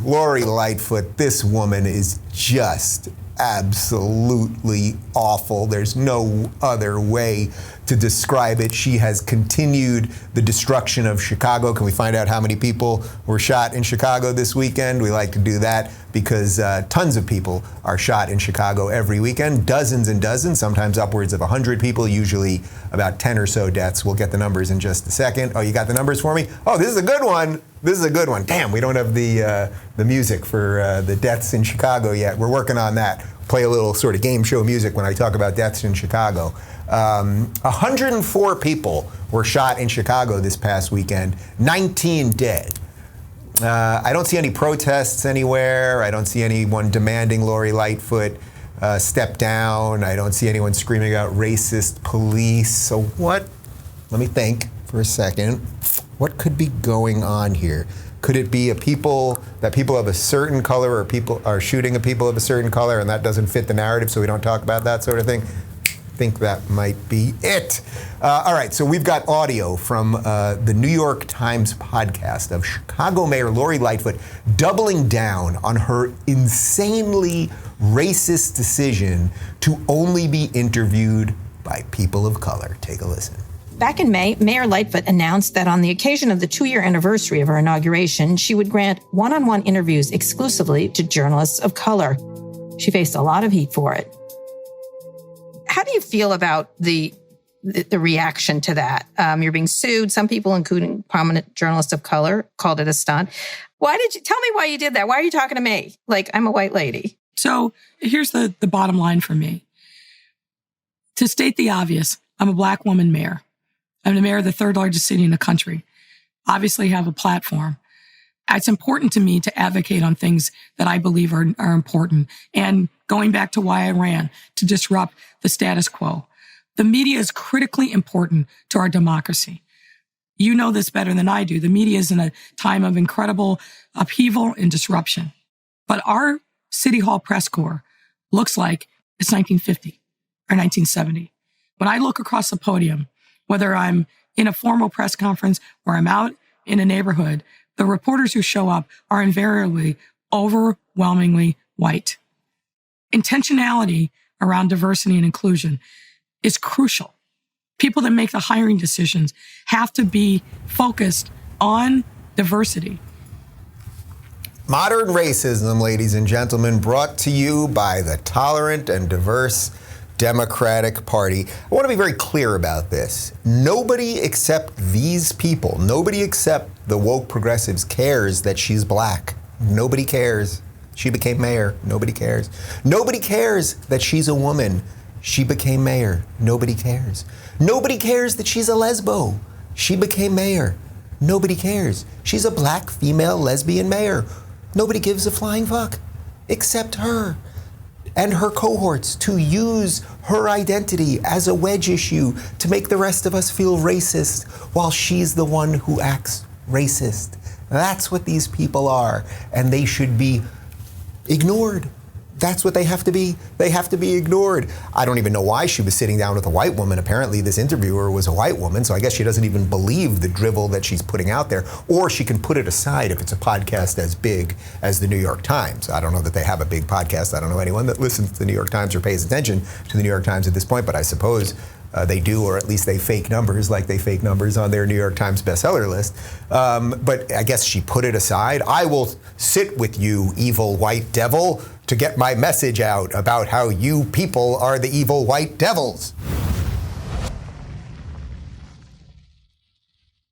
Lori Lightfoot, this woman is just absolutely awful. There's no other way to describe it. She has continued the destruction of Chicago. Can we find out how many people were shot in Chicago this weekend? We like to do that because tons of people are shot in Chicago every weekend. Dozens and dozens, sometimes upwards of 100 people, usually about 10 or so deaths. We'll get the numbers in just a second. Oh, you got the numbers for me? Oh, this is a good one. This is a good one. Damn, we don't have the music for the deaths in Chicago yet. We're working on that. Play a little sort of game show music when I talk about deaths in Chicago. 104 people were shot in Chicago this past weekend, 19 dead. I don't see any protests anywhere. I don't see anyone demanding Lori Lightfoot step down. I don't see anyone screaming out racist police. So what, let me think for a second, what could be going on here? Could it be people of a certain color or people are shooting at people of a certain color and that doesn't fit the narrative, so we don't talk about that sort of thing? I think that might be it. All right, so we've got audio from the New York Times podcast of Chicago Mayor Lori Lightfoot doubling down on her insanely racist decision to only be interviewed by people of color. Take a listen. Back in May, Mayor Lightfoot announced that on the occasion of the 2-year anniversary of her inauguration, she would grant one-on-one interviews exclusively to journalists of color. She faced a lot of heat for it. How do you feel about the reaction to that? You're being sued. Some people, including prominent journalists of color, called it a stunt. Tell me why you did that? Why are you talking to me? Like, I'm a white lady. So here's the bottom line for me. To state the obvious, I'm a Black woman mayor. I'm the mayor of the third largest city in the country. Obviously have a platform. It's important to me to advocate on things that I believe are important. And going back to why I ran, to disrupt the status quo. The media is critically important to our democracy. You know this better than I do. The media is in a time of incredible upheaval and disruption. But our City Hall press corps looks like it's 1950 or 1970. When I look across the podium, whether I'm in a formal press conference or I'm out in a neighborhood, the reporters who show up are invariably overwhelmingly white. Intentionality around diversity and inclusion is crucial. People that make the hiring decisions have to be focused on diversity. Modern racism, ladies and gentlemen, brought to you by the tolerant and diverse Democratic Party. I want to be very clear about this. Nobody except these people, nobody except the woke progressives cares that she's black. Nobody cares. She became mayor. Nobody cares. Nobody cares that she's a woman. She became mayor. Nobody cares. Nobody cares that she's a lesbo. She became mayor. Nobody cares. She's a black female lesbian mayor. Nobody gives a flying fuck except her and her cohorts to use her identity as a wedge issue to make the rest of us feel racist while she's the one who acts racist. That's what these people are, and they should be ignored. That's what they have to be. They have to be ignored. I don't even know why she was sitting down with a white woman. Apparently this interviewer was a white woman, so I guess she doesn't even believe the drivel that she's putting out there. Or she can put it aside if it's a podcast as big as the New York Times. I don't know that they have a big podcast. I don't know anyone that listens to the New York Times or pays attention to the New York Times at this point, but I suppose they do, or at least they fake numbers like they fake numbers on their New York Times bestseller list. But I guess she put it aside. I will sit with you, evil white devil, to get my message out about how you people are the evil white devils.